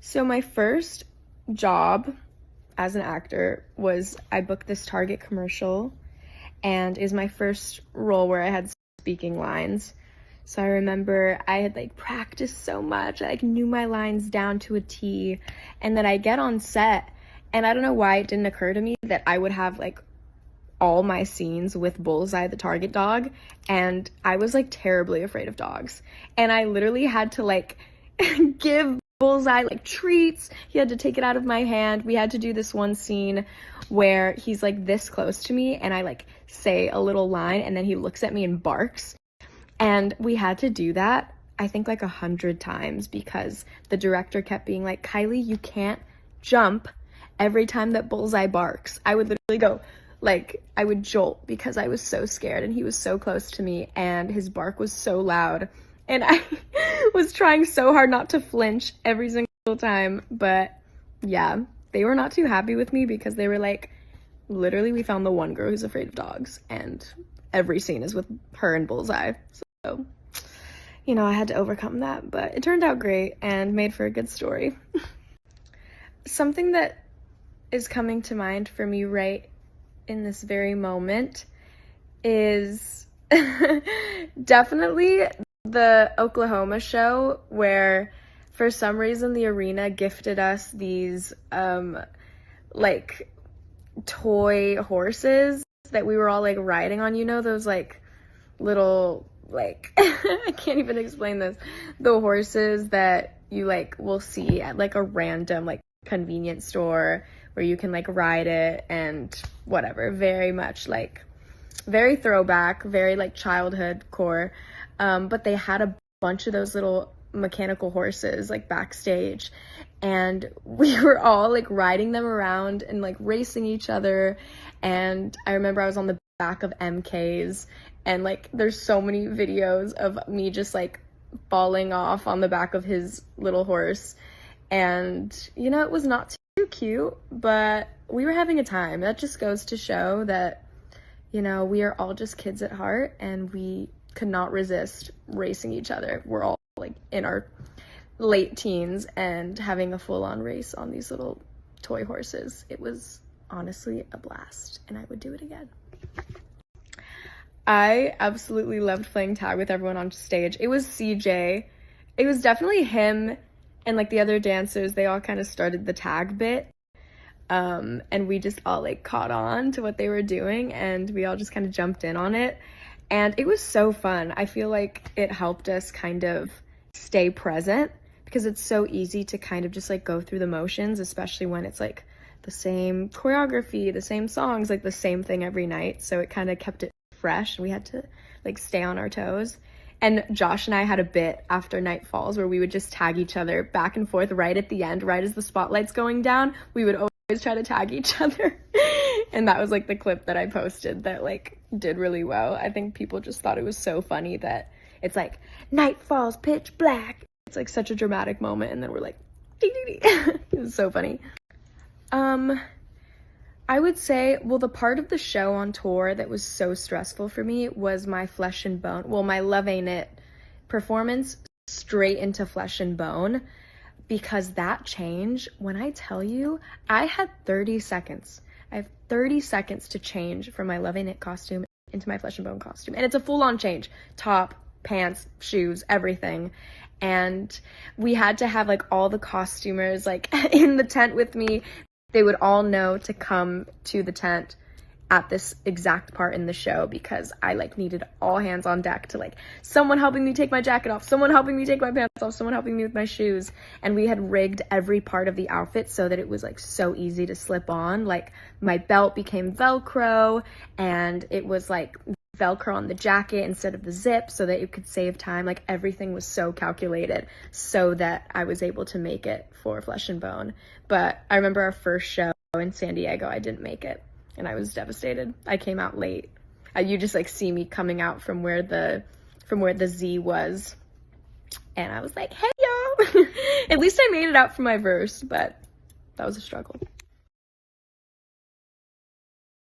So my first job as an actor was I booked this Target commercial, and is my first role where I had speaking lines. So I remember I had like practiced so much, I like knew my lines down to a T, and then I get on set and I don't know why it didn't occur to me that I would have like all my scenes with Bullseye the Target dog, and I was like terribly afraid of dogs, and I literally had to like give Bullseye like treats. He had to take it out of my hand. We had to do this one scene where he's like this close to me and I like say a little line and then he looks at me and barks, and we had to do that I think like 100 times because the director kept being like, Kylie, you can't jump every time that Bullseye barks. I would literally go like, I would jolt because I was so scared and he was so close to me and his bark was so loud. And I was trying so hard not to flinch every single time. But yeah, they were not too happy with me because they were like, literally, we found the one girl who's afraid of dogs. And every scene is with her and Bullseye. So, you know, I had to overcome that. But it turned out great and made for a good story. Something that is coming to mind for me right in this very moment is definitely the Oklahoma show, where for some reason the arena gifted us these like toy horses that we were all like riding on, you know, those like little like I can't even explain this, the horses that you like will see at like a random like convenience store where you can like ride it and whatever, very much like very throwback, very like childhood core. But they had a bunch of those little mechanical horses like backstage, and we were all like riding them around and like racing each other. And I remember I was on the back of MK's, and like there's so many videos of me just like falling off on the back of his little horse. And you know, it was not too cute, but we were having a time. That just goes to show that, you know, we are all just kids at heart and we could not resist racing each other. We're all like in our late teens and having a full-on race on these little toy horses. It was honestly a blast and I would do it again. I absolutely loved playing tag with everyone on stage. It was CJ. It was definitely him and like the other dancers. They all kind of started the tag bit. And we just all like caught on to what they were doing and we all just kind of jumped in on it. And it was so fun. I feel like it helped us kind of stay present because it's so easy to kind of just like go through the motions, especially when it's like the same choreography, the same songs, like the same thing every night. So it kind of kept it fresh and we had to like stay on our toes. And Josh and I had a bit after Night Falls where we would just tag each other back and forth right at the end, right as the spotlight's going down. We would always try to tag each other. And that was like the clip that I posted that like did really well. I think people just thought it was so funny that it's like night falls, pitch black. It's like such a dramatic moment and then we're like dee, dee, dee. It was so funny. I would say, well, the part of the show on tour that was so stressful for me was my Flesh and Bone, well, my Love Ain't It performance straight into Flesh and Bone, because that change, when I tell you, I had 30 seconds. I have 30 seconds to change from my Love Ain't It costume into my Flesh and Bone costume. And it's a full-on change. Top, pants, shoes, everything. And we had to have like all the costumers like in the tent with me. They would all know to come to the tent at this exact part in the show because I like needed all hands on deck to like someone helping me take my jacket off, someone helping me take my pants off, someone helping me with my shoes. And we had rigged every part of the outfit so that it was like so easy to slip on. Like my belt became Velcro and it was like Velcro on the jacket instead of the zip so that it could save time. Like everything was so calculated so that I was able to make it for Flesh and Bone. But I remember our first show in San Diego, I didn't make it and I was devastated. I came out late. You just like see me coming out from where the Z was and I was like, hey y'all. At least I made it out for my verse, but that was a struggle.